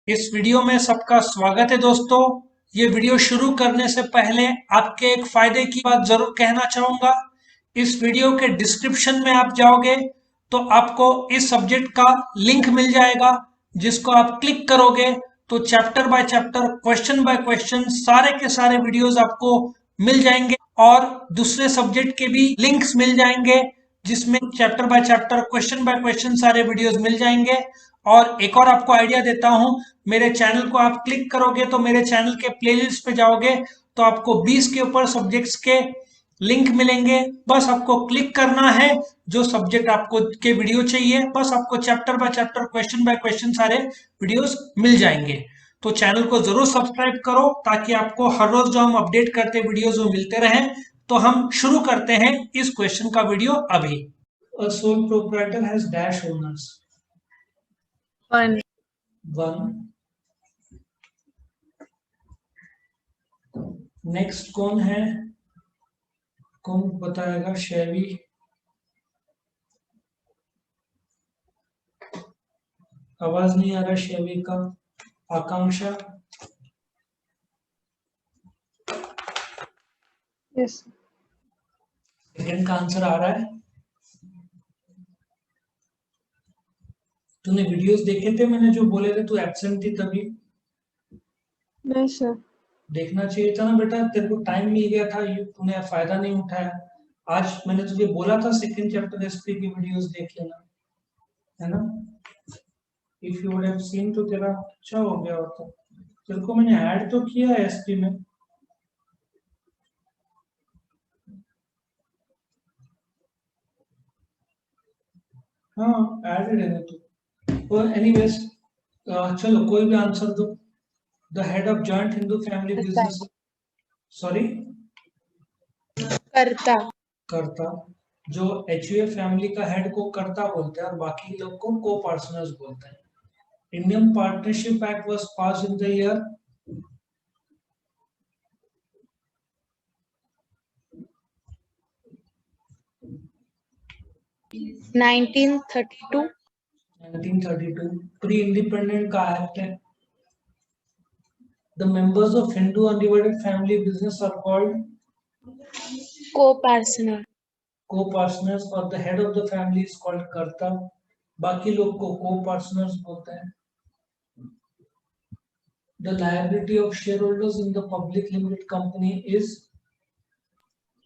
इस वीडियो में सबका स्वागत है दोस्तों। ये वीडियो शुरू करने से पहले आपके एक फायदे की बात जरूर कहना चाहूंगा। इस वीडियो के डिस्क्रिप्शन में आप जाओगे तो आपको इस सब्जेक्ट का लिंक मिल जाएगा, जिसको आप क्लिक करोगे तो chapter by chapter, question by question सारे के सारे वीडियोस आपको मिल जाएंगे और दूसरे सब्जेक्ट के भी लिंक्स मिल जाएंगे, जिसमें chapter by chapter, question by question सारे वीडियोस मिल जाएंगे। और एक और आपको आइडिया देता हूं, मेरे चैनल को आप क्लिक करोगे तो मेरे चैनल के प्लेलिस्ट पे जाओगे तो आपको 20 के ऊपर सब्जेक्ट्स के लिंक मिलेंगे। बस आपको क्लिक करना है, जो सब्जेक्ट आपको के वीडियो चाहिए, बस आपको chapter by chapter, question by question सारे वीडियोस मिल जाएंगे। तो चैनल को जरूर सब्सक्राइब करो ताकि आपको हर रोज जो हम अपडेट करते वीडियोस वो मिलते रहें। तो हम शुरू करते हैं इस क्वेश्चन का वीडियो अभी। A sole proprietor has dash owners. One. One. Next कौन है, कौन बताएगा? शैवी, आवाज नहीं आ रहा शैवी का। आकांक्षा, Yes. सेकंड का आंसर आ रहा है? तूने वीडियोस देखे थे मैंने जो बोले थे, तू एब्सेंट थी तभी। नहीं सर। देखना चाहिए था ना बेटा, तेरे को टाइम मिल गया था, ये तूने फायदा नहीं उठाया। आज मैंने तुझे बोला था सेकंड चैप्टर एसपी की वीडियोस देख लेना, है ना। If you would have seen तो तेरा अच्छा हो गया होता। तेरे को मैंने ऐड तो किया है एसपी में। हाँ, ऐड है तू। एनीवेज, चलो कोई भी आंसर दो। The head of joint Hindu family business, sorry, करता। कर्ता। जो एचयूएफ फैमिली का हेड को कर्ता बोलते हैं और बाकी लोग को को पार्टनर्स बोलते हैं। Indian partnership act was pass in the year 1932. 1932। Pre independent का एक्ट है। The members of Hindu undivided family business are called Co-partner. co-partners और the head of the family is called karta. बाकी लोग को co-partners बोलते हैं। The liability of shareholders in the public limited company is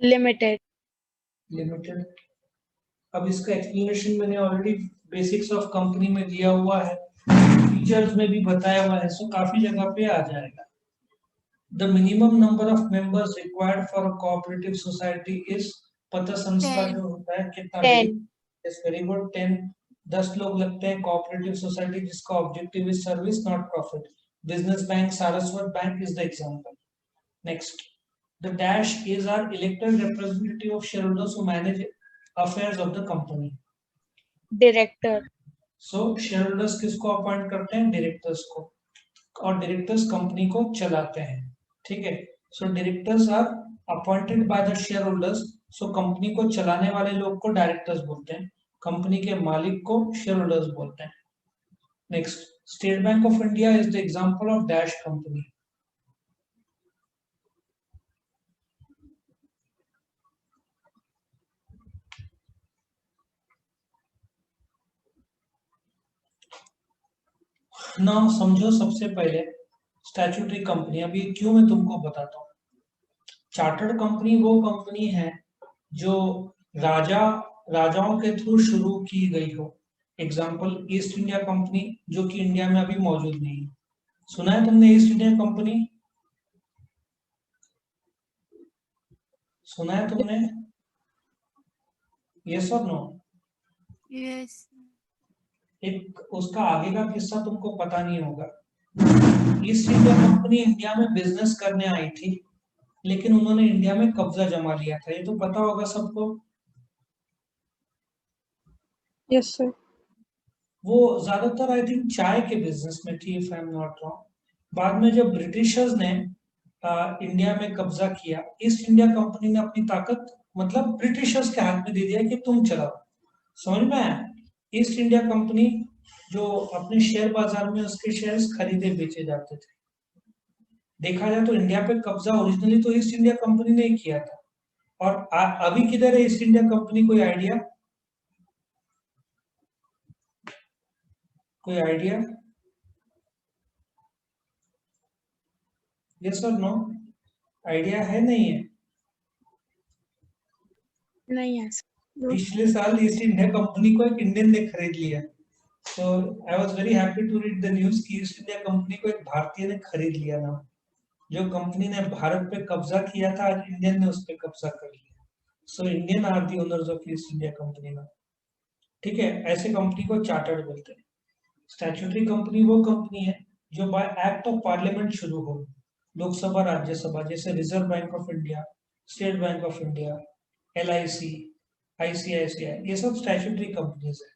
Limited. limited। अब इसका explanation मैंने already basics of company में दिया हुआ है, फीचर्स में भी बताया हुआ है, सो काफी जगह पे आ जाएगा। The minimum number of members required for a cooperative society is, पता संस्था 10. जो होता है कितना? 10. Yes, very good, 10। 10 लोग लगते हैं कोऑपरेटिव सोसाइटी जिसका objective is service not profit. Business bank, Saraswat bank is the example. Next, the dash is our elected representative of shareholders who manage affairs of the company. Director. So shareholders किसको appoint करते हैं? Directors को, और directors company को चलाते हैं, ठीक है। So directors are appointed by the share holders. So company को चलाने वाले लोग को डायरेक्टर्स बोलते हैं, कंपनी के मालिक को शेयर होल्डर्स बोलते हैं। Next, state Bank of India is the example of dash company. ना समझो, सबसे पहले स्टैट्यूटरी कंपनी, अभी क्यों मैं तुमको बताता हूँ। चार्टर्ड कंपनी वो कंपनी है जो राजाओं के थ्रू शुरू की गई हो। एग्जाम्पल, ईस्ट इंडिया कंपनी, जो कि इंडिया में अभी मौजूद नहीं है। सुना है तुमने ईस्ट इंडिया कंपनी? सुना है तुमने? यस और नो? Yes. एक उसका आगे का किस्सा तुमको पता नहीं होगा। ईस्ट इंडिया कंपनी इंडिया में बिजनेस करने आई थी, लेकिन उन्होंने इंडिया में कब्जा जमा लिया था, ये तो पता होगा सबको। Yes sir. वो ज्यादातर आई थिंक चाय के बिजनेस में थी, if I am not wrong. बाद में जब ब्रिटिशर्स ने इंडिया में कब्जा किया, ईस्ट इंडिया कंपनी ने अपनी ताकत मतलब ब्रिटिशर्स के हाथ में दे दिया कि तुम चलाओ। समझ में आया? ईस्ट इंडिया कंपनी जो अपने शेयर बाजार में उसके शेयर्स खरीदे बेचे जाते थे। देखा जाए तो इंडिया पे कब्जा ओरिजिनली तो ईस्ट इंडिया कंपनी ने ही किया था। और अभी किधर है ईस्ट इंडिया कंपनी, कोई आइडिया? कोई आइडिया? यस और नो? आइडिया है नहीं है? नहीं है सर। पिछले साल ईस्ट इंडिया कंपनी को एक इंडियन ने खरीद लिया। तो I was very happy to read the news कि ईस्ट इंडिया कंपनी को एक भारतीय ने खरीद लिया ना। जो कंपनी ने भारत पे कब्जा किया था, आज इंडियन ने उस पे कब्जा कर लिया। So Indian are the owners of East India company ना। ठीक है, ऐसे कंपनी को चार्टर्ड बोलते हैं। स्टैट्यूटरी कंपनी वो कंपनी है जो बाय एक्ट ऑफ पार्लियामेंट शुरू हो, लोकसभा राज्यसभा, जैसे reserve bank of India, state Bank of India, LIC, ICICI, ये सब स्टैट्यूटरी कंपनीज है।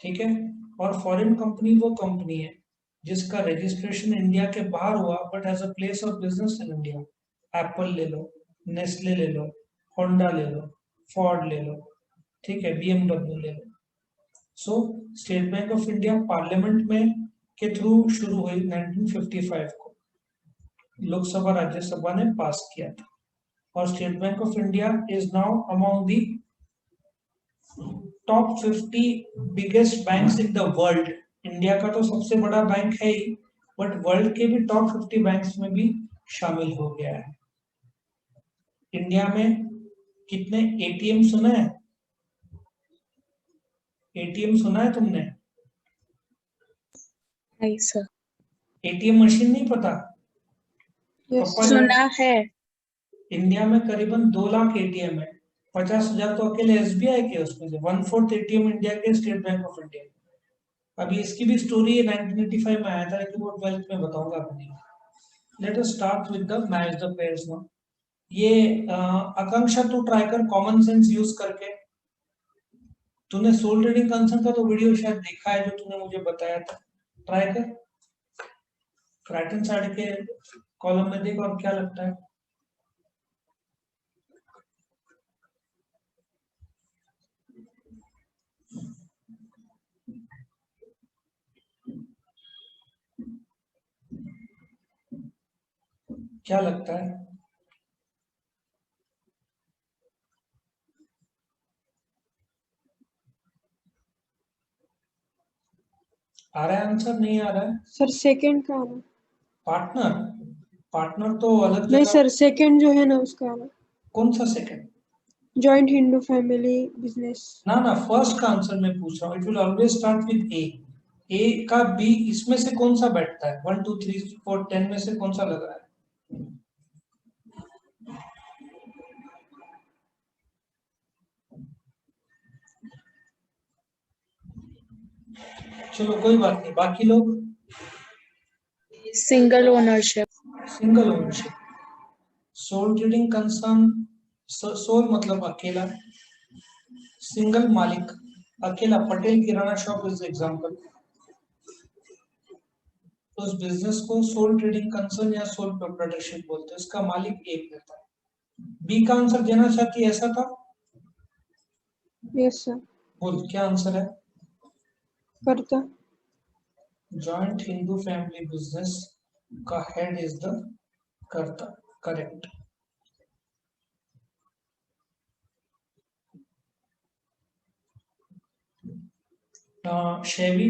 ठीक है। और फॉरेन कंपनी वो कंपनी है जिसका रजिस्ट्रेशन इंडिया के बाहर हुआ but has a place of business in India. Apple ले लो, नेस्ले ले लो, होंडा ले लो, फोर्ड ले लो, ठीक है, BMW ले लो। So State Bank of India parliament में के थ्रू शुरू हुई 1955 को, लोकसभा राज्यसभा ने पास किया था। और state Bank of India is now among the top 50 biggest banks in the world. India का तो सबसे बड़ा बैंक है ही, बट वर्ल्ड के भी टॉप 50 बैंक्स में भी शामिल हो गया है। इंडिया में कितने ATM सुना है? ATM सुना है तुमने? नहीं सर। ATM मशीन नहीं पता? यस पप्पा जान, सुना है। इंडिया में करीबन 2 लाख ATM है। 50,000 तो अकेले SBI के, उसमें से 1/4 ATM इंडिया के स्टेट बैंक ऑफ इंडिया। अभी इसकी भी स्टोरी 1985 में आया था, लेकिन वो 12th में बताऊंगा अपनी। Let us start with the match the pairs now. ये आकांक्षा, तू ट्राई कर कॉमन सेंस यूज करके। तूने सोल ट्रेडिंग कंसर्न का तो वीडियो शायद देखा है जो तूने मुझे बताया था। ट्राई कर, राइट हैंड साइड के कॉलम में देख और क्या लगता है। क्या लगता है? आ रहा है आंसर, नहीं आ रहा है? सर सेकंड का आना। पार्टनर, पार्टनर तो अलग नहीं जगह। सर, सेकंड जो है ना उसका आना। कौन सा second? Joint Hindu family business. ना ना, फर्स्ट का आंसर मैं पूछ रहा हूँ। It will always start with A का बी, इसमें से कौन सा बैठता है? 1 2 3 4 10 में से कौन सा लग रहा है? चलो कोई बात नहीं, बाकी लोग? Single ownership. Single ownership. Sole trading concern, sole मतलब अकेला, सिंगल मालिक अकेला। Patel kirana shop is example. तो उस बिजनेस को सोल ट्रेडिंग कंसर्न या सोल प्रोप्राइटरशिप बोलते हैं। इसका मालिक एक रहता है। बी का आंसर देना चाहती है, ऐसा था? Yes sir. बोल क्या आंसर है? करता। जॉइंट हिंदू फैमिली बिजनेस का हेड इज द कर्ता। करेक्ट। शेवी,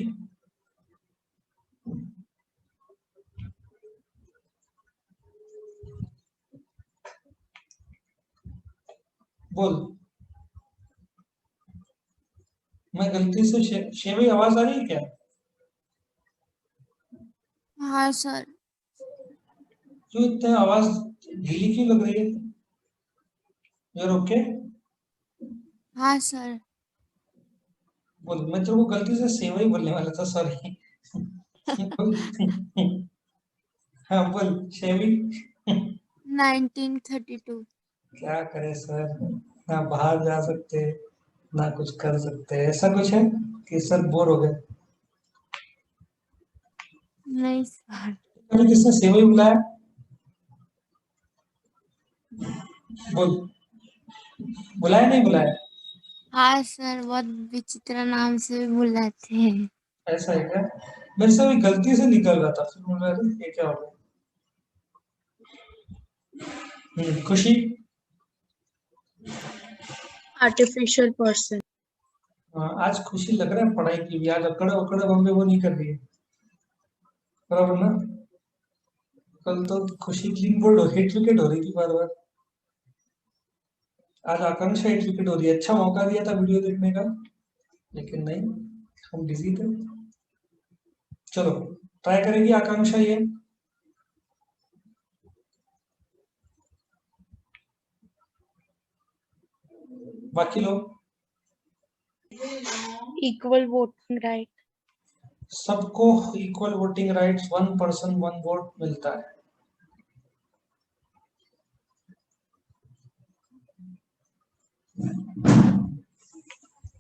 बोल। मैं गलती से शेवी, आवाज आ रही है क्या? हाँ सर। क्यों इतने आवाज ढीली क्यों लग रही है? You're okay? हाँ सर। बोल, मैं तेरे को गलती से सेवई बोलने वाला था, सॉरी। बोल। हाँ बोल शेवी। 1932। क्या करे सर, ना बाहर जा सकते, ना कुछ कर सकते, ऐसा कुछ है कि सर बोर हो गए? नहीं सर। अभी किसने सेवई बुलाया? बोल, बुलाया नहीं बुलाया? हाँ सर, बहुत विचित्र नाम से बुलाते हैं। ऐसा है क्या? मेरे से अभी गलती से निकल रहा था, फिर मुझे लगा, अरे ये क्या हो गया। खुशी। Artificial person. हाँ, आज खुशी लग रहा है पढ़ाई की भी, आज अकड़ उकड़ बम्बे वो नहीं कर रही है, बराबर ना? कल तो खुशी क्लीन बोल्ड हो, हिट विकेट हो रही थी बार बार। आज आकांक्षा हिट विकेट हो रही है। अच्छा मौका दिया था वीडियो देखने का, लेकिन नहीं, हम बिजी थे। चलो, ट्राई करेगी आकांक्षा ये। बाकी लोग इक्वल वोटिंग राइट। सबको equal voting rights, 1 person 1 vote मिलता है।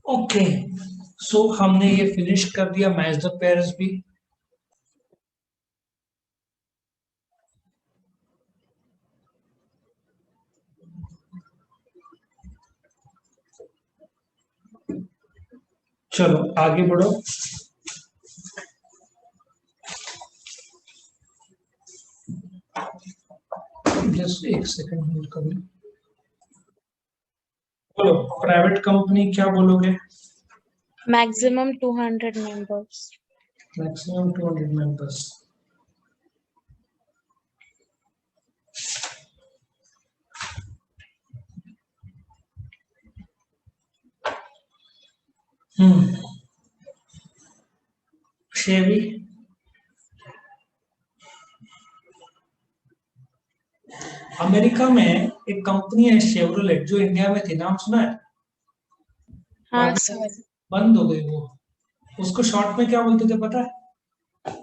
ओके, सो हमने ये फिनिश कर दिया मैच द पेयर्स भी। चलो आगे बढ़ो। जस्ट एक सेकंड होल्ड करो। बोलो, प्राइवेट कंपनी क्या बोलोगे? Maximum 200 members. Maximum 200 members. Hmm, Chevy. America में एक कंपनी है शेवरोलेट, जो इंडिया में थी, नाम सुना है? हाँ बाद में सर। बंद हो गई वो। उसको शॉर्ट में क्या बोलते थे पता है?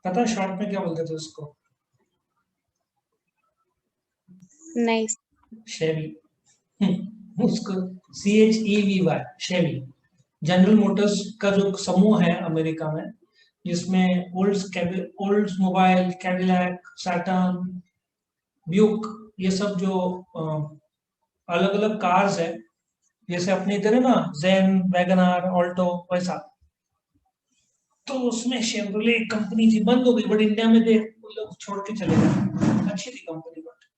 पता है शॉर्ट में क्या बोलते थे उसको? नहीं। शेवी। उसको CHEVY, शेवी। जनरल मोटर्स का जो समूह है अमेरिका में, जिसमें Oldsmobile, Cadillac, Saturn, Buick, ये सब जो अलग अलग कार्स है, जैसे अपने इधर है ना, जेन, वैगनार, ऑल्टो, वैसा। तो उसमें शेवरोले कंपनी थी, बंद हो गई, बट इंडिया में दे वो लोग छोड़ के चले गए। अच्छी थी कंपनी। बट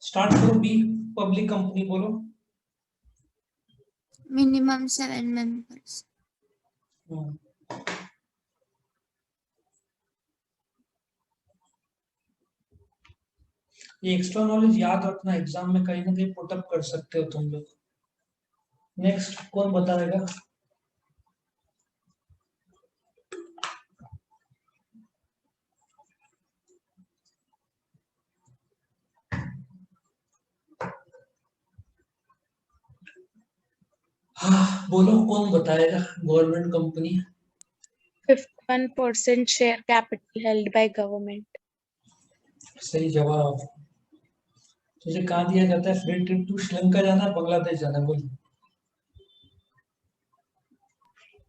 स्टार्ट करो, बी पब्लिक कंपनी बोलो। Minimum 7 members. हम्म, ये एक्स्ट्रा नॉलेज याद रखना, एग्जाम में कहीं ना कहीं पुटअप कर सकते हो तुम लोग। नेक्स्ट कौन बताएगा? हाँ बोलो, कौन बताएगा? Government company. 51% share capital held by government. सही जवाब। तुझे कहाँ दिया जाता है फ्री ट्रिप टू श्रीलंका जाना है, बांग्लादेश जाना है, बोल।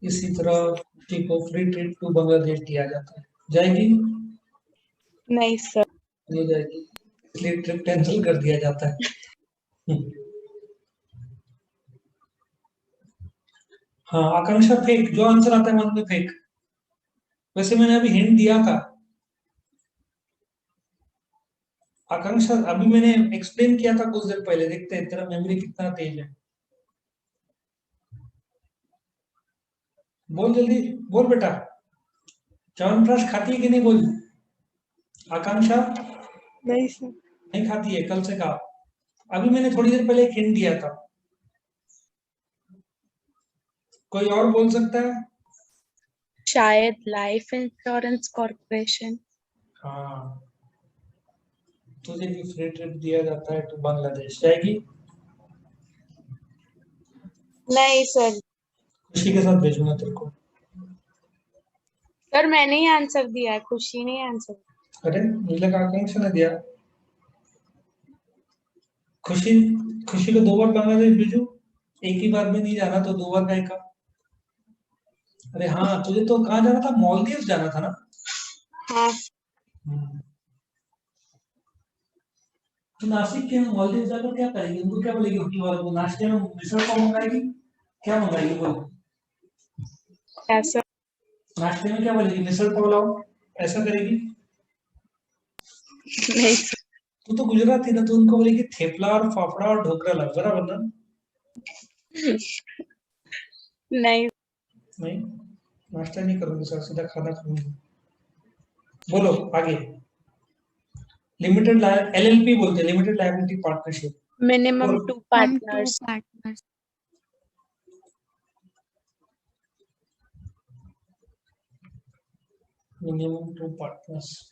इसी तरह ठीक को फ्री ट्रिप टू बांग्लादेश दिया जाता है। जाएगी? नहीं सर। नहीं जाएगी, इसलिए ट्रिप कैंसिल कर दिया जाता है। हाँ आकांक्षा, फेक, जो आंसर आता है मन में फेक। वैसे मैंने अभी हिंट दिया था आकांक्षा, अभी मैंने एक्सप्लेन किया था कुछ देर पहले। देखते हैं तेरा मेमोरी कितना तेज है। बोल जल्दी, बोल बेटा। च्यवनप्राश खाती है कि नहीं, बोल आकांक्षा। नहीं सर। नहीं खाती है, कल से कहा। अभी मैंने थोड़ी देर पहले एक हिंट दिया था। कोई और बोल सकता है? शायद लाइफ इंश्योरेंस कॉर्पोरेशन। हाँ, तुझे भी फ्री ट्रिप दिया जाता है तो बांग्लादेश जाएगी? नहीं सर। खुशी के साथ भेजूंगा तेरे को। सर मैंने ही आंसर दिया है, खुशी ने आंसर। अरे मुझे लगा आकांक्षा ने दिया। खुशी, खुशी को 2 बार बांग्लादेश भेजू? एक ही बार में नहीं जाना, तो 2 बार का का। अरे हाँ, तुझे तो कहाँ जाना था, मालदीव जाना था ना? हाँ। हम्म। तो नासिक के मालदीव जाकर क्या करेगी? उनको क्या बोलेगी होटल वालों को? नाश्ते में मिसल पाव मंगाएगी? क्या मंगाएगी बोल? Yes, sir. नाश्ते में क्या बोलेगी? मिसल पाव लाओ, ऐसा करेगी? नहीं sir. तू तो गुजराती ना, तो उनको बोलेगी थेपला और फाफड़ा और ढोकला लाओ, बराबर ना? नहीं. नहीं, नाश्ता नहीं करोगे सर, सीधा खाना खाओगे। बोलो आगे। लिमिटेड LLP बोलते हैं, लिमिटेड लायबिलिटी पार्टनरशिप। Minimum बोलो। 2 partners. Minimum 2 partners.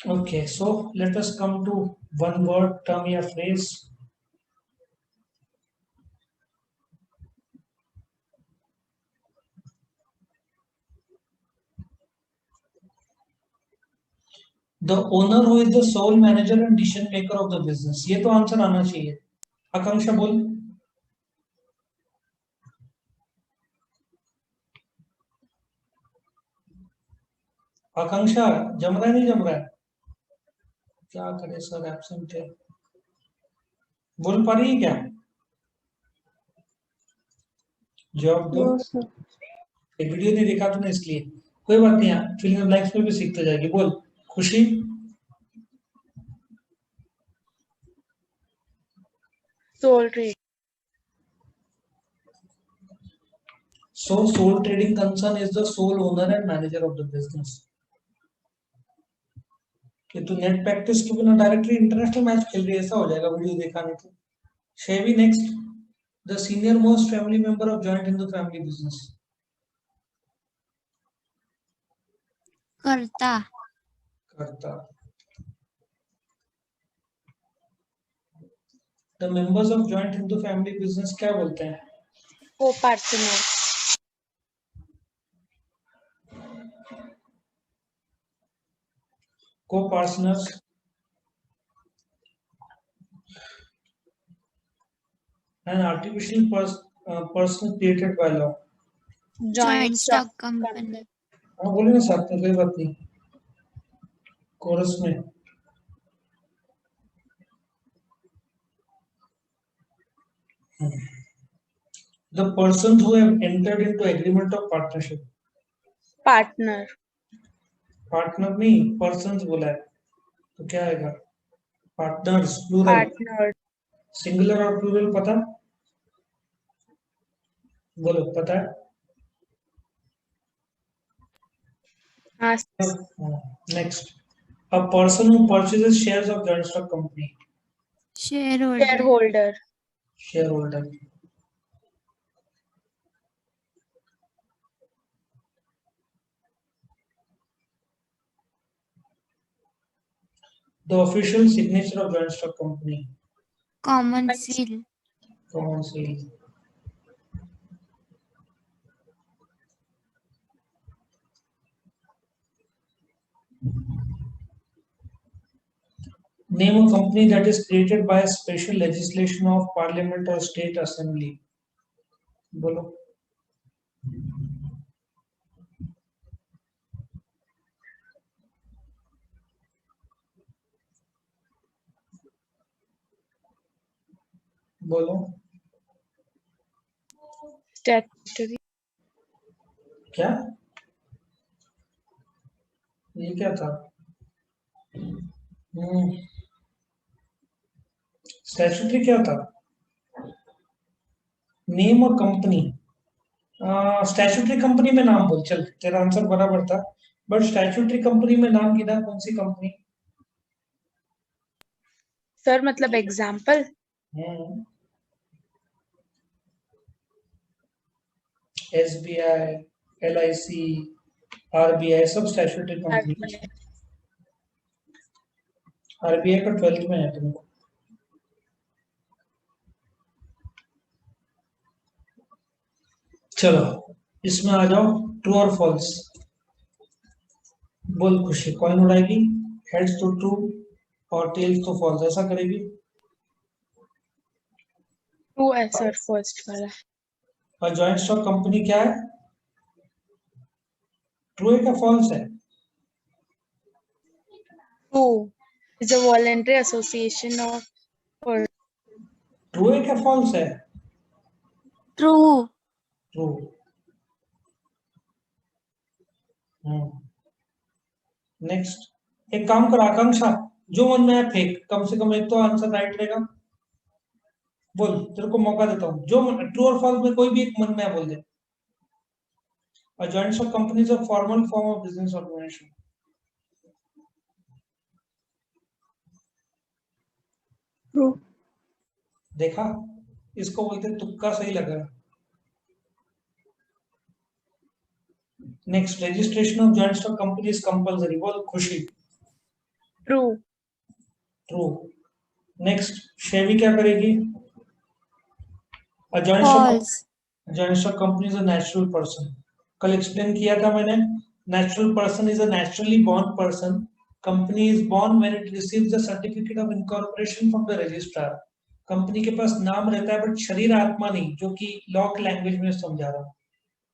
Okay, so let us come to one word, term or phrase. The owner who is the sole manager and decision maker of the business. ये तो answer आना चाहिए। आकांक्षा बोल। आकांक्षा जम रहा है, नहीं जम रहा है? क्या करे सर, एब्सेंट है। बोल पा रही है क्या? जवाब दो। No, sir. वीडियो नहीं देखा तूने इसलिए। कोई बात नहीं, फिल इन द ब्लैंक्स में भी सीखते जाएगी। बोल खुशी। Sole trade. So sole trading concern is the sole owner and manager of the business. कि तू नेट प्रैक्टिस के बिना डायरेक्टली इंटरनेशनल मैच खेल रही है, ऐसा हो जाएगा वीडियो देखा नहीं तो। Chevy next. The senior most family member of joint Hindu family business. Karta. Karta. The members of joint Hindu family business क्या बोलते हैं? Co-partner. Co partners. An artificial person created by law. Joint stock company. हाँ बोले ना साथ में, कोई बात नहीं। कोरस में the person who have entered into agreement of partnership. Partner. Partner नहीं, पर्सन्स बोला है, तो क्या आएगा? Partners plural. Partner. सिंगुलर और प्लूरल पता? बोलो पता है? Next. A person who purchases shares of joint stock company. Share holder. Shareholder. Share holder. The official signature of joint stock company. Common seal. कौन सी? Name a company that is created by special legislation of parliament or state assembly. बोलो। बोलो। Statutory. क्या? ये क्या था? Statutory क्या था? Name a company. Statutory company में नाम बोल, चल तेरा आंसर बराबर था, बट स्टैट्यूटरी कंपनी में नाम किधर, कौन सी कंपनी? Sir, मतलब example. SBI, LIC, RBI सब स्टैट्यूटरी कंपनी। RBI. RBI का 12th में है तुमको। चलो इसमें आ जाओ, ट्रू और फॉल्स। बोल खुशी, कॉइन उड़ाएगी, हेड्स तो ट्रू और टेल्स तो फॉल्स, ऐसा करेगी? True है sir, first वाला. और जॉइंट स्टॉक कंपनी क्या है? ट्रू है क्या फॉल्स है? True is a voluntary association of or true है क्या फॉल्स है? ट्रू। ट्रू। नेक्स्ट, एक काम कर आकांक्षा, जो मन में है फेंक, कम से कम एक तो आंसर राइट रहेगा। बोल, तेरे को मौका देता हूँ, जो ट्रू और फॉल्स में कोई भी एक मन में है बोल दे। A joint stock company is a formal form of business organization. True. देखा, इसको बोलते तुक्का सही लगा। Next, registration of joint stock company is compulsory. बोल खुशी। True. ट्रू। नेक्स्ट, शेवी क्या करेगी? A false. joint stock company is a natural person. कल एक्सप्लेन किया था मैंने, natural person is a naturally born person. Company is born when it receives the certificate of incorporation from the registrar. Company के पास नाम रहता है but शरीर आत्मा नहीं, जो कि लॉ की लैंग्वेज में समझा रहा हूँ।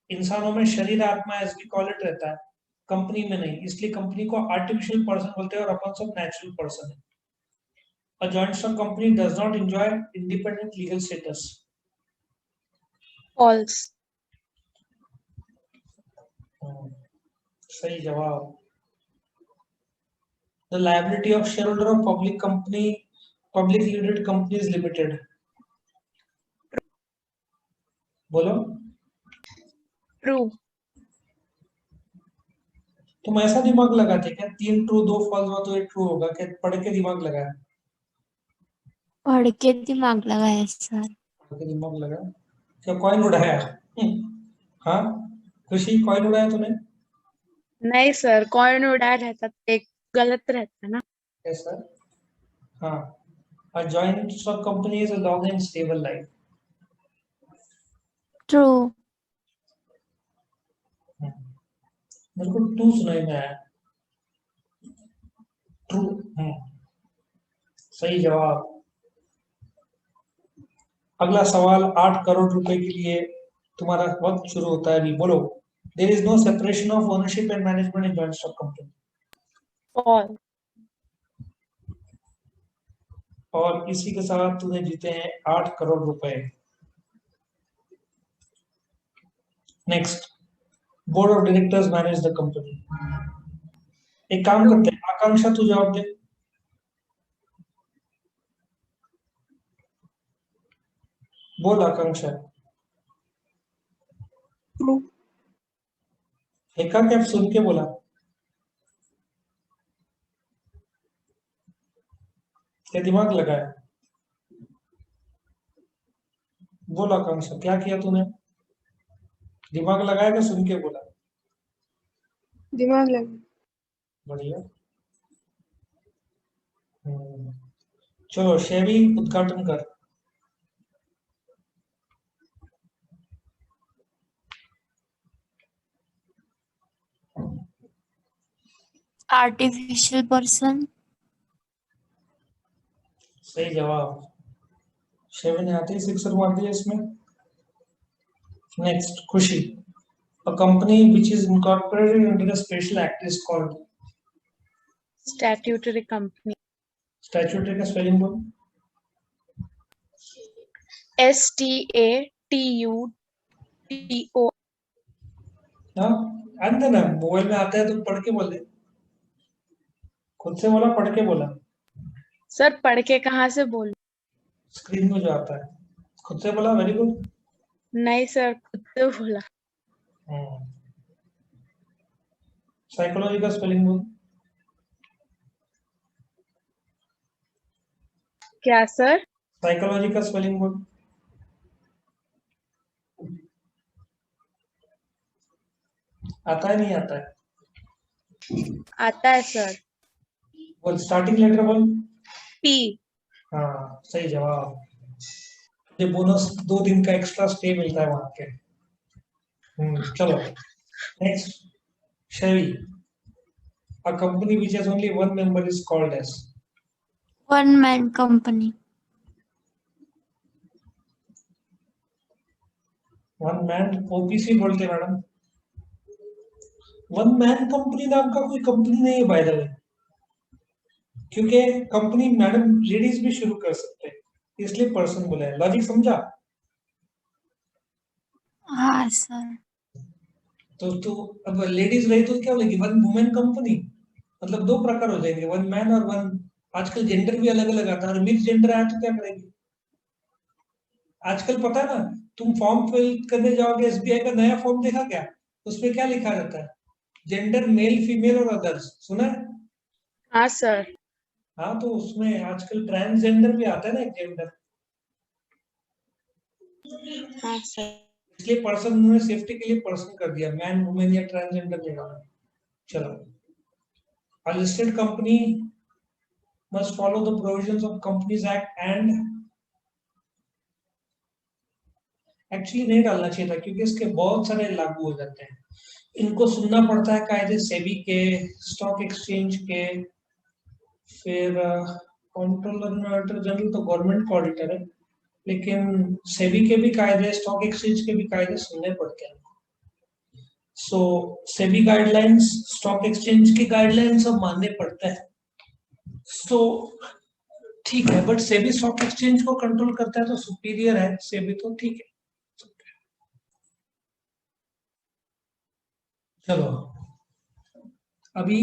इंसानों में शरीर आत्मा एज वी कॉल इट रहता है, कंपनी में नहीं, इसलिए कंपनी को आर्टिफिशियल पर्सन बोलते हैं और अपन सब नेचुरल पर्सन है। A joint stock company does not enjoy independent legal status. False. सही जवाब। The liability of shareholder of public company, public limited companies limited. बोलो। True. तुम ऐसा दिमाग लगाते क्या, 3 ट्रू 2 फॉल्स हुआ तो 1 ट्रू होगा क्या? पढ़ के दिमाग लगाया? पढ़ के दिमाग लगाया सर। पढ़ के दिमाग लगाया क्या? कॉइन उड़ाया? हाँ, खुशी कॉइन उड़ाया तूने? नहीं सर, कॉइन उड़ाया रहता तो एक गलत रहता ना। ऐसा? हाँ। A joint stock company is a long and stable life. True. मेरे को टू सुनाई में आया। ट्रू। सही जवाब। अगला सवाल 8 करोड़ रुपए के लिए तुम्हारा वक्त शुरू होता है अभी। बोलो, there is no separation of ownership and management in joint stock company. False. और इसी के साथ तूने जीते हैं 8 करोड़ रुपए। Next, board of directors manage the company. एक काम करते हैं, आकांक्षा तू जवाब दे। बोल आकांक्षा। True. फेंका क्या, सुन के बोला? क्या दिमाग लगाया? बोल आकांक्षा, क्या किया तूने? दिमाग लगाया कि सुन के बोला? दिमाग लगा। बढ़िया। चलो शेवी, उद्घाटन कर। Artificial person. सही जवाब। शेवी ने आते ही सिक्सर मार दिया इसमें। नेक्स्ट, खुशी। A company which is incorporated under a special act is called। Statutory company. Statutory का स्पेलिंग बोल। STATUTO. हाँ, आते ना, मोबाइल में आता है तो पढ़ के बोल दे। खुद से बोला, पढ़ के बोला? सर पढ़ के कहाँ से बोलूं? स्क्रीन में जो आता है। खुद से बोला, वेरी गुड। नहीं सर, खुद से बोला। साइकोलॉजी का स्पेलिंग बोल। क्या सर? साइकोलॉजी का स्पेलिंग बोल। आता है नहीं आता है? आता है सर। बोल, स्टार्टिंग लेटर बोल। P. हाँ, सही जवाब। ये बोनस 2 दिन का एक्स्ट्रा स्टे मिलता है वहां के। चलो next, शेवी। A company which has only one member is called as। One man company. One man OPC बोलते मैडम। वन मैन कंपनी नाम का कोई कंपनी नहीं है बाय द वे, क्योंकि कंपनी मैडम लेडीज भी शुरू कर सकते हैं, इसलिए पर्सन बोला है। लॉजिक समझा? हाँ सर। तो अब लेडीज रही तो क्या बोलेगी, वन वुमेन कंपनी, मतलब दो प्रकार हो जाएंगे, वन मैन और वन, आजकल जेंडर भी अलग अलग आता है, और मिक्स जेंडर आया तो क्या करेगी? आजकल पता है ना, तुम फॉर्म फिल करने जाओगे, एसबीआई का नया फॉर्म देखा क्या? उसमें क्या लिखा रहता है? जेंडर मेल फीमेल और अदर्स, सुना है? हाँ सर। हाँ, तो उसमें आजकल ट्रांसजेंडर भी आता है ना, एक जेंडर, हाँ सर। इसलिए पर्सन उन्होंने सेफ्टी के लिए पर्सन कर दिया, मैन वुमेन या ट्रांसजेंडर नहीं डाला। चलो, a listed company must follow the provisions of Companies Act and, actually नहीं डालना चाहिए था क्योंकि इसके बहुत सारे लागू हो जाते हैं, इनको सुनना पड़ता है कायदे सेबी के, स्टॉक एक्सचेंज के, फिर कंट्रोलर जनरल तो गवर्नमेंट का ऑडिटर है, लेकिन सेबी के भी कायदे, स्टॉक एक्सचेंज के भी कायदे सुनने पड़ते हैं। सो सेबी गाइडलाइंस, स्टॉक एक्सचेंज की गाइडलाइंस सब मानने पड़ते हैं। सो ठीक है, बट सेबी स्टॉक एक्सचेंज को कंट्रोल करता है तो सुपीरियर है सेबी, तो ठीक है। चलो, अभी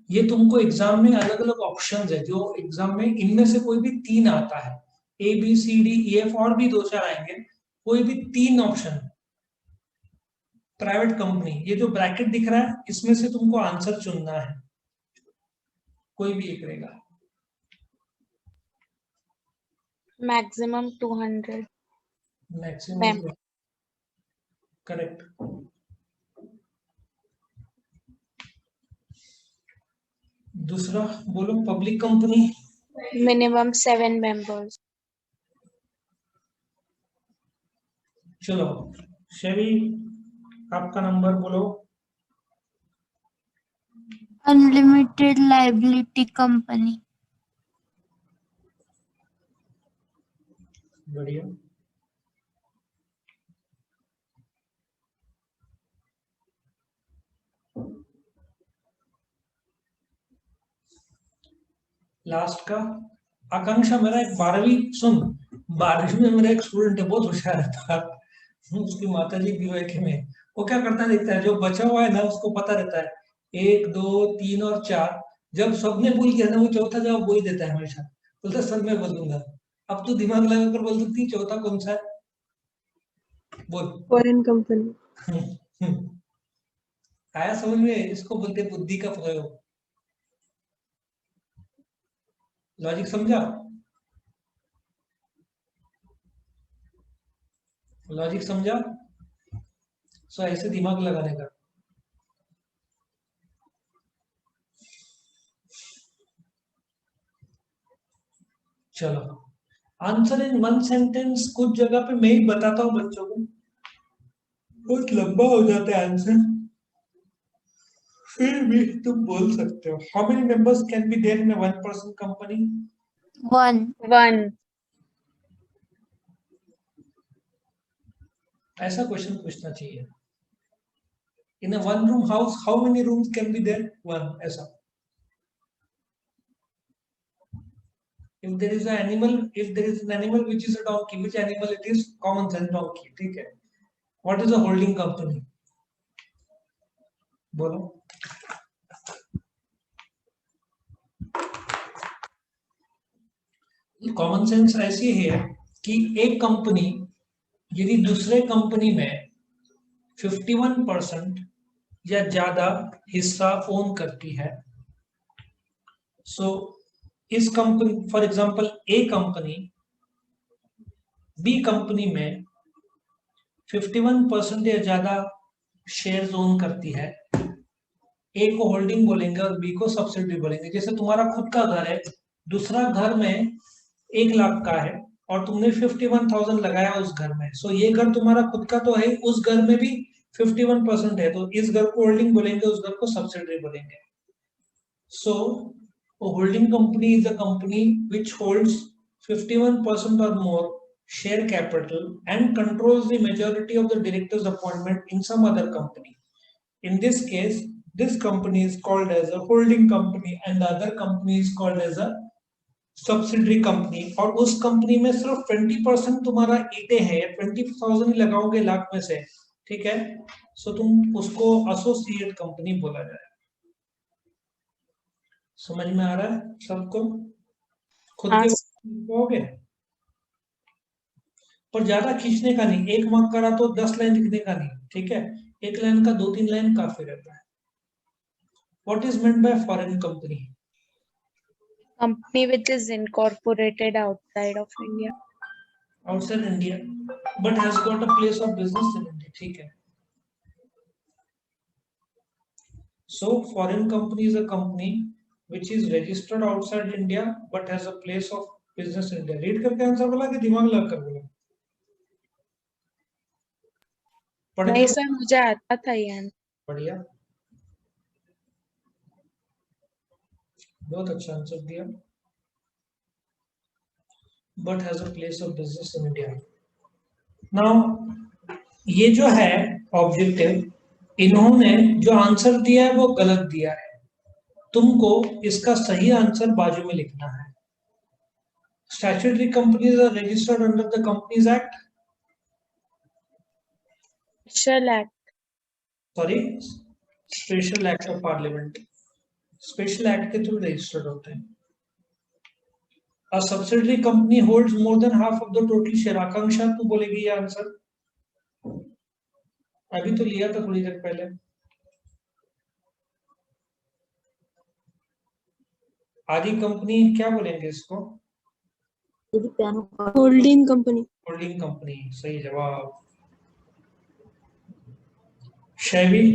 ये तुमको एग्जाम में अलग अलग ऑप्शंस है, जो एग्जाम में इनमें से कोई भी तीन आता है, A B C D E F, और भी दो चार आएंगे, कोई भी तीन ऑप्शन, प्राइवेट कंपनी, ये जो ब्रैकेट दिख रहा है इसमें से तुमको आंसर चुनना है, कोई भी एक रहेगा। मैक्सिमम 200। Maximum, correct. दूसरा बोलो, पब्लिक कंपनी, मिनिमम 7 मेंबर्स। चलो शेरी, आपका नंबर बोलो। Unlimited liability company. बढ़िया। लास्ट का आकांक्षा, मेरा एक 12वीं, सुन, 12वीं में मेरा एक स्टूडेंट है, बहुत होशियार था, उसकी माता जी बीओके में, वो क्या करता रहता है, जो बचा हुआ है ना उसको पता रहता है 1 2 3 और 4, जब सबने भूल गया ना वो चौथा जवाब वही देता है हमेशा, बोलता सर मैं बोलूंगा। अब तू दिमाग लगाकर बोल सकती चौथा कौन सा है, बोल। Foreign company. आया समझ में? इसको बोलते बुद्धि का प्रयोग। लॉजिक समझा? लॉजिक समझा? सो ऐसे दिमाग लगाने का। चलो, आंसर इन वन सेंटेंस कुछ जगह पे मैं ही बताता हूँ बच्चों को, बहुत लंबा हो जाता है आंसर, फिर भी तुम बोल सकते हो। How many members can be there in a one person company? 1. 1। ऐसा क्वेश्चन पूछना चाहिए। In a one room house how many rooms can be there? One, ऐसा। If there is an animal which is a donkey, which animal it is? Common sense, donkey, ठीक है। What is a holding company? बोलो। Common sense ऐसी है कि एक company यदि दूसरे कंपनी में 51% या ज्यादा हिस्सा ओन करती है, सो इस company, for example A company B company में 51% या ज्यादा शेयर ओन करती है, ए को होल्डिंग बोलेंगे और बी को सब्सिडी बोलेंगे। जैसे तुम्हारा खुद का घर है, दूसरा घर में 1 लाख का है और तुमने 51,000 लगाया उस घर में, सो ये घर तुम्हारा खुद का तो है, उस घर में भी 51% है, तो इस घर को होल्डिंग बोलेंगे, उस घर को सब्सिडरी बोलेंगे। So holding company is a company which holds 51% or more share capital and controls the majority of the directors appointment in some other company. In this case, This company is called as a holding company and the other company is called as a subsidiary company. और उस company में सिर्फ 20% तुम्हारा ईटे है, 20,000 ही लगाओगे लाख में से, ठीक है, सो तुम उसको एसोसिएट कंपनी बोला जाए। समझ में आ रहा है सबको? खुद के बोलोगे पर ज्यादा खींचने का नहीं, एक मार्क करा तो 10 लाइन लिखने का नहीं, ठीक है, एक लाइन का 2-3 लाइन काफी रहता है। What is meant by foreign company? Company which is incorporated outside of India. Outside India but has got a place of business in India, ठीक है। So foreign company is a company which is registered outside India but has a place of business in India। Read करके answer बोला कि दिमाग लगा कर बोला? नहीं सर, मुझे आता था ये। बढ़िया, बहुत अच्छा आंसर दिया। But has a place of business in India। Now ये जो है ऑब्जेक्टिव, इन्होंने जो आंसर दिया है वो गलत दिया है, तुमको इसका सही आंसर बाजू में लिखना है। Statutory companies are registered under the Companies Act। Special Act। Sorry, Special Act of Parliament। Special act के थ्रू रजिस्टर्ड होते हैं। A subsidiary company holds more than half of the total share। आकांक्षा तू बोलेगी ये आंसर? अभी तो लिया था थोड़ी देर पहले। आदि कंपनी क्या बोलेंगे इसको? Holding company. होल्डिंग कंपनी, सही जवाब। Shaivi?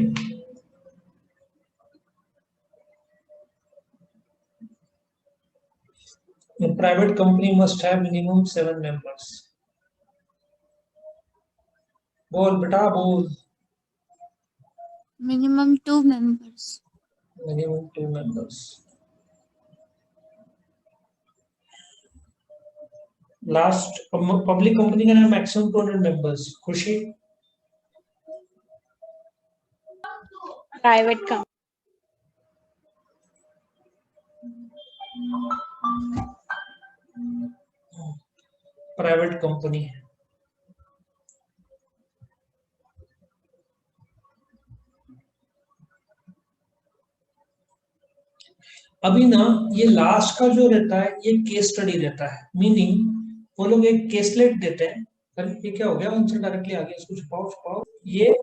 A private company must have minimum 7 members। बोल बेटा बोल। Minimum 2 members। Minimum 2 members। Last public company का नाम मैक्सिमम 200 मेंबर्स। खुशी? Private company. प्राइवेट कंपनी है। अभी ना ये लास्ट का जो रहता है ये केस स्टडी रहता है, मीनिंग वो लोग एक केसलेट देते हैं। ये क्या हो गया, आंसर डायरेक्टली आ गया, इसको छुपाओ छुपाओ। ये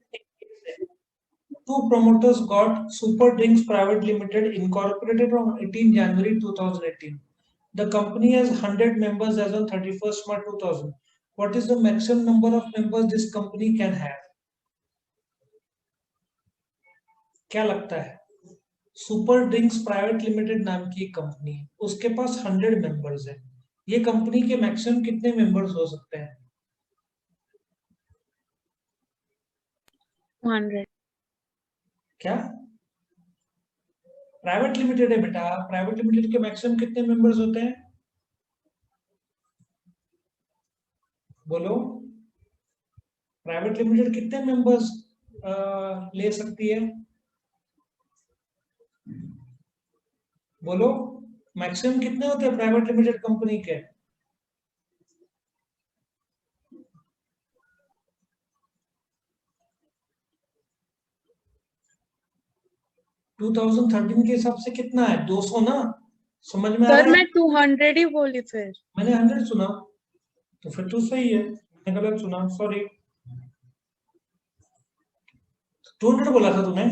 two promoters got Super Drinks Private Limited incorporated on 18 January 2018। The company has 100 members as on 31st March 2000। What is the maximum number of members this company can have? क्या लगता है? Super drinks private limited नाम की company है, उसके पास 100 members है। ये company के मैक्सिमम कितने मेंबर्स हो सकते हैं? 100। क्या? प्राइवेट लिमिटेड है बेटा, प्राइवेट लिमिटेड के मैक्सिमम कितने मेंबर्स होते हैं? बोलो, प्राइवेट लिमिटेड कितने मेंबर्स ले सकती है? बोलो, मैक्सिमम कितने होते हैं प्राइवेट लिमिटेड कंपनी के? टू 2013 के हिसाब से कितना है? 200 ना? समझ में आ रहा है? सर मैं 200 ही बोली, फिर मैंने 100 सुना, तो फिर तो सही है, मैंने गलत सुना, सॉरी। 200 बोला था तूने?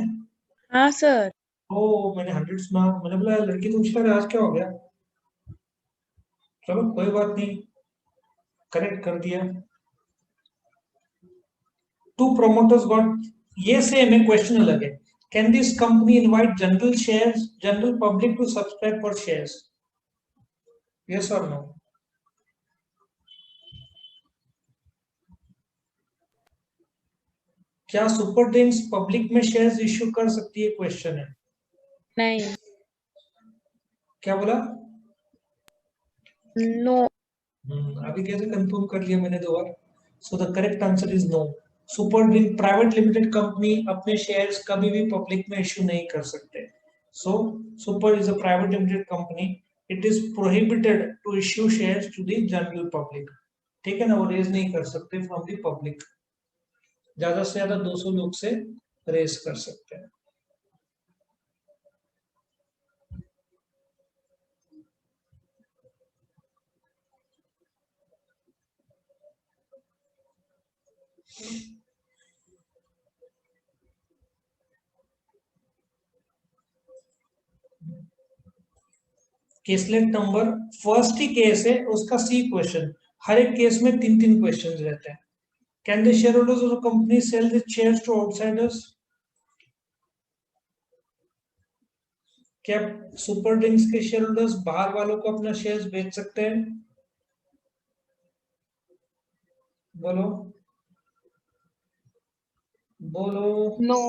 हाँ सर। ओ, मैंने 100 सुना, मैंने बोला लड़की तुम शायद आज क्या हो गया। चलो कोई बात नहीं, करेक्ट कर दिया। टू प्रोमोटर्स गॉट, ये सेम है, क्वेश्चन अलग है। Can this company invite general shares, general public to subscribe for shares? Yes और नो? क्या सुपर ड्रिंक्स पब्लिक में शेयर्स इश्यू कर सकती है, क्वेश्चन है। नहीं। क्या बोला? नो। अभी कैसे कंफर्म कर लिया मैंने 2 बार? So the correct answer is no. Super private limited company अपने शेयर्स कभी भी पब्लिक में इश्यू नहीं कर सकते. So super is a private limited company. It is prohibited to issue shares to the general public. ठीक है ना, वो रेज नहीं कर सकते फ्रॉम द पब्लिक. ज्यादा से ज्यादा 200 लोग से रेज कर सकते हैं. केसलेट नंबर फर्स्ट ही केस है उसका सी क्वेश्चन. हर एक केस में 3 क्वेश्चन रहते हैं. Can the share holders of the company sell the shares to outsiders? क्या सुपर ड्रिंक्स के शेयर होल्डर्स बाहर वालों को अपना शेयर्स बेच सकते हैं? बोलो बोलो. No,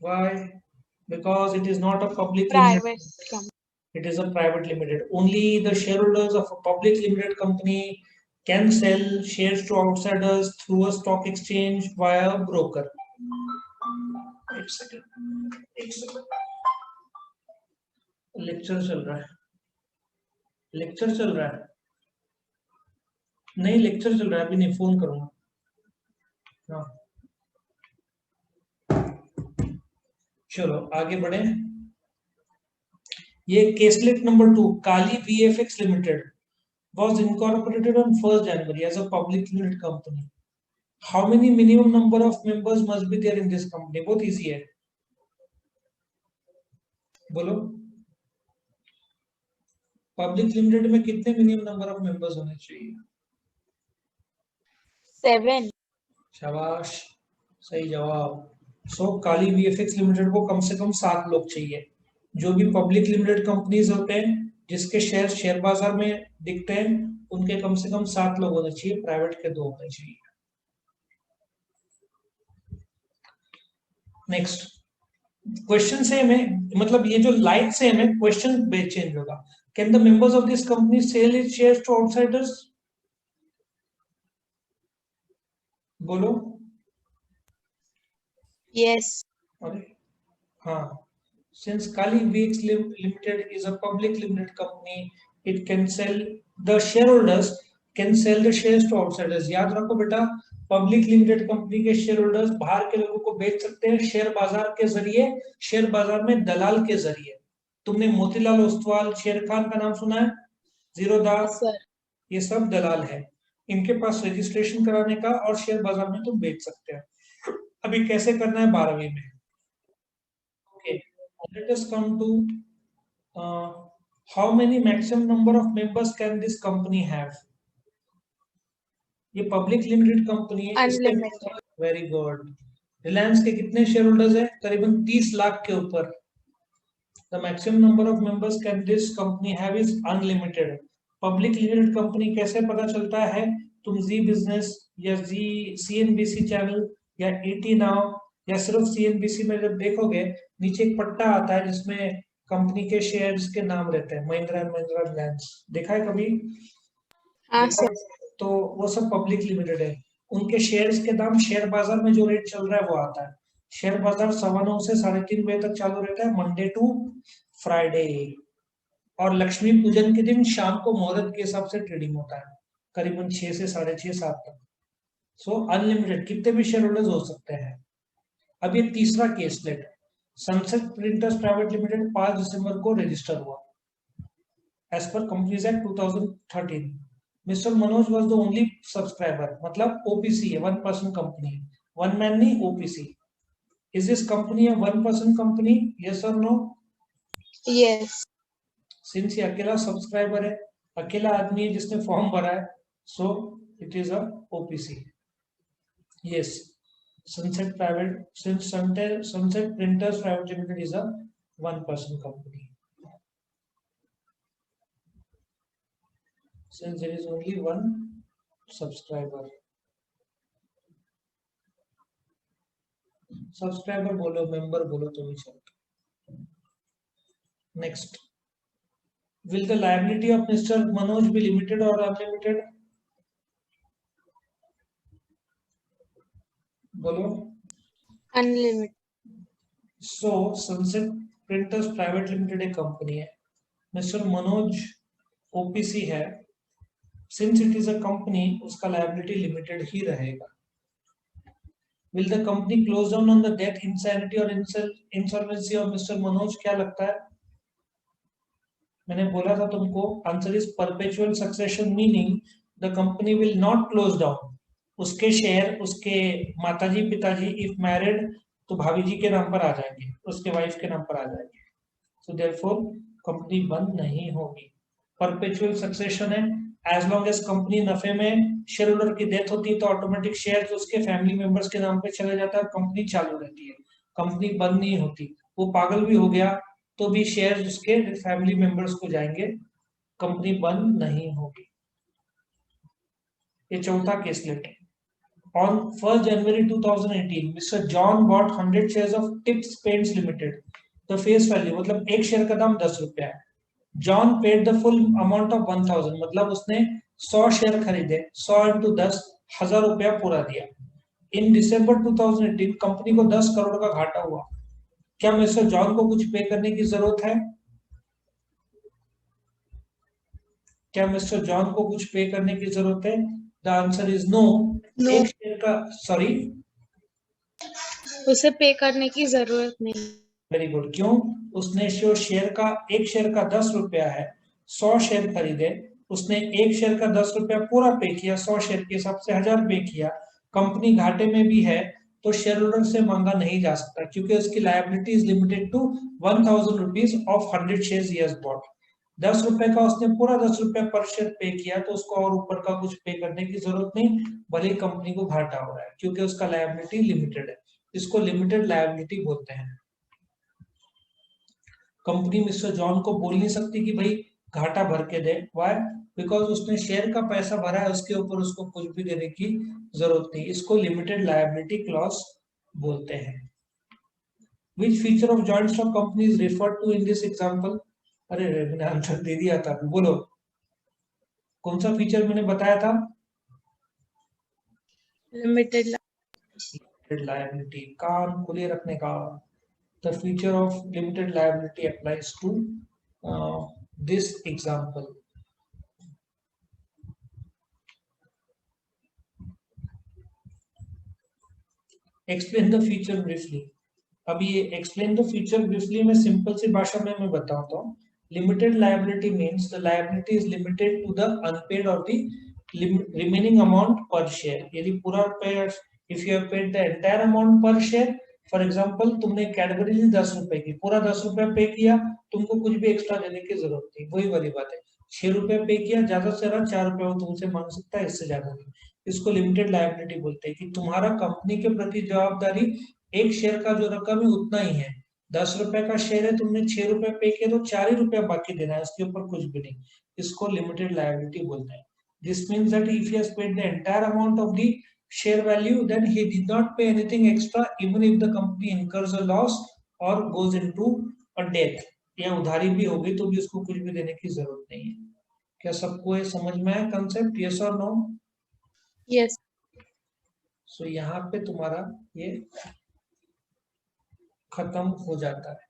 Why? Because it is not a public limited. private company. It is a private limited. Only the shareholders of a public limited company can sell shares to outsiders through a stock exchange via a broker. एक second. Lecture चल रहा है. नहीं, lecture चल रहा है, अभी नहीं, फोन करूंगा. हाँ, चलो आगे बढ़े. ये caselet number 2, Kali VFX limited was incorporated on 1st January as a public limited company. How many minimum number of members must be there in this company? बहुत easy है, बोलो. पब्लिक लिमिटेड में कितने मिनिमम नंबर ऑफ मेंबर्स होने चाहिए? 7. शाबाश, सही जवाब. सो काली वीएफएक्स लिमिटेड को कम से कम 7 लोग चाहिए. जो भी पब्लिक लिमिटेड कंपनीज होते हैं जिसके शेयर बाजार में दिखते हैं उनके कम से कम 7 लोग होने चाहिए, प्राइवेट के 2 होने चाहिए. नेक्स्ट क्वेश्चन सेम है, मतलब ये जो लाइन सेम है, क्वेश्चन बेस चेंज होगा. Can the members of this company sell it shares to outsiders? बोलो. Yes. अरे हाँ. Since Kali Weeks Limited is a public limited company, it can sell, the shareholders can sell the shares to outsiders. याद रखो बेटा, public limited company के share holders बाहर के लोगों को बेच सकते हैं शेयर बाजार के जरिए, शेयर बाजार में दलाल के जरिए. तुमने मोतीलाल ओसवाल, शेर खान का नाम सुना है, जीरोदास, Sir. ये सब दलाल है. इनके पास रजिस्ट्रेशन कराने का और शेयर बाजार में तुम बेच सकते हैं. अभी कैसे करना है 12वीं में. Okay, let us come to how many maximum number of members can this company have? ये पब्लिक लिमिटेड कंपनी है. Unlimited. Very good. रिलायंस के कितने शेयर होल्डर्स हैं? करीबन 30 लाख के ऊपर. The maximum number of members can this company have is unlimited. Public limited company कैसे पता चलता है? तुम जी बिजनेस या जी सीएनबीसी चैनल या ईटी नाउ या सिर्फ सीएनबीसी में जब देखोगे नीचे एक पट्टा आता है जिसमें कंपनी के शेयर्स के नाम रहते हैं, महिंद्रा एंड महिंद्रा रिलायंस. देखा है कभी? हाँ सर. तो वो सब पब्लिक लिमिटेड है. उनके शेयर्स के दाम शेयर बाजार में जो रेट चल रहा है वो आता है. शेयर बाजार 9:15 से 3:30 बजे तक चालू रहता है, मंडे टू फ्राइडे. और लक्ष्मी पूजन के दिन शाम को मुहूर्त के हिसाब से ट्रेडिंग होता है, करीबन 6 से 6:30 7 तक. सो अनलिमिटेड कितने भी शेयर होल्डर्स हो सकते हैं. अब ये तीसरा case let, sunset printers private limited 5 दिसंबर को रजिस्टर हुआ as per companies act 2013. Mister Manoj was the only subscriber, मतलब ओपीसी है, 1 पर्सन कंपनी है, 1 मैन नहीं, OPC. Is this company a 1 person company? Yes और नो? Yes. सिंस ये अकेला सब्सक्राइबर है, अकेला आदमी है जिसने फॉर्म भरा है, so it is a OPC. Yes, Sunset Printers Private Limited is a 1 person company. Since there is only 1 subscriber. Subscriber बोलो, member बोलो तो भी चलता. Next, will the liability of Mr. Manoj be limited or unlimited? बोलो। Unlimited. सो sunset printers private limited एक company है, mister Manoj OPC है। Since it is a company, उसका लायबिलिटी लिमिटेड ही रहेगा। Will the company close down on the death, insanity और insolvency of mister Manoj? क्या लगता है? मैंने बोला था तुमको, answer is perpetual succession, meaning the company will not close down. उसके शेयर उसके माताजी पिताजी इफ मैरिड तो भाभी जी के नाम पर आ जाएंगे, उसके वाइफ के नाम पर आ जाएंगे। सो देयरफॉर कंपनी बंद नहीं होगी। परपेचुअल सक्सेशन है, एज लॉन्ग एज कंपनी नफे में, शेयर होल्डर की डेथ होती है तो ऑटोमेटिक शेयर उसके फैमिली मेंबर्स के नाम पे चले जाता है, कंपनी चालू रहती है, कंपनी बंद नहीं होती। वो पागल भी हो गया तो भी शेयर उसके फैमिली मेंबर्स को जाएंगे, कंपनी बंद नहीं होगी। ये चौथा केस लेते हैं। On 1st January 2018, Mr. John bought 100 shares of Tips Paints Limited. The face value मतलब एक शेयर का दाम 10 रुपया है। John paid the full amount of 1000, मतलब उसने 100 शेयर खरीदे, 100 into 10, 1000 रुपया पूरा दिया। In December 2018, कंपनी को 10 करोड़ का घाटा हुआ। क्या मिस्टर जॉन को कुछ पे करने की जरूरत है? क्या मिस्टर जॉन को कुछ पे करने की जरूरत है? The answer is no. No, एक शेयर का, सॉरी, उसे पे करने की जरूरत नहीं। Very good. क्यों? उसने जो शेयर का, एक शेयर का 10 रुपया है, 100 शेयर खरीदे, उसने एक शेयर का 10 रुपया पूरा पे किया, 100 शेयर के हिसाब से 1000 पे किया। कंपनी घाटे में भी है तो शेयर होल्डर से मांगा नहीं जा सकता, क्योंकि उसकी liability is limited to 1000 rupees of 100 share ही हैज बॉट। 10 रुपए का उसने पूरा 10 रुपया पर शेयर पे किया, तो उसको और ऊपर का कुछ पे करने की जरूरत नहीं, भले ही कंपनी को घाटा हो रहा है, क्योंकि उसका लायबिलिटी लिमिटेड है। इसको लिमिटेड लायबिलिटी बोलते हैं। कंपनी मिस्टर जॉन को बोल नहीं सकती कि भाई घाटा भर के दे, व्हाई? बिकॉज उसने शेयर का पैसा भरा है, उसके ऊपर उसको कुछ भी देने की जरूरत नहीं। इसको लिमिटेड लायबिलिटी क्लॉज बोलते हैं। Which feature of joint stock company is referred to in this example? अरे मैंने आंसर दे दिया था, बोलो कौन सा फीचर मैंने बताया था? लिमिटेड। लायबिलिटी, कान खुले रखने का। The feature of limited liability applies to this example. Explain the feature briefly. अभी ये explain the feature briefly में सिंपल सी भाषा में मैं बताता हूँ। Limited liability means the liability is limited to the unpaid or the remaining amount per share. यदि पूरा if you have paid the entire amount per share, for example तुमने category ली 10 रुपए की, पूरा 10 रुपया पे किया, तुमको कुछ भी एक्स्ट्रा देने की जरूरत नहीं। वही वाली बात है, 6 रुपया पे किया, ज्यादा से ज्यादा 4 रुपया वो तुमसे मांग सकता है, इससे ज्यादा नहीं। इसको लिमिटेड लायबिलिटी बोलते हैं कि तुम्हारा कंपनी के प्रति जवाबदारी एक शेयर का जो रकम है उतना ही है। 10 रुपए का शेयर है, तुमने 6 रुपया पे किया तो 4 ही रुपया बाकी देना है, उसके ऊपर कुछ भी नहीं। इसको लिमिटेड लायबिलिटी बोलते हैं। This means that if he has paid the entire amount of the share value, then he did not pay anything extra, even if the company incurs a loss or goes into a death, या उधारी भी होगी तो भी उसको कुछ भी देने की जरूरत नहीं है। क्या सबको ये समझ में आया कंसेप्ट? यस और नो? यस। सो यहाँ पे तुम्हारा ये खत्म हो जाता है।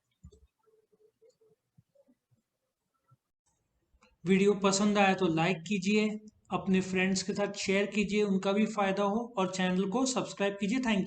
वीडियो पसंद आया तो लाइक कीजिए, अपने फ्रेंड्स के साथ शेयर कीजिए, उनका भी फायदा हो, और चैनल को सब्सक्राइब कीजिए। Thank you.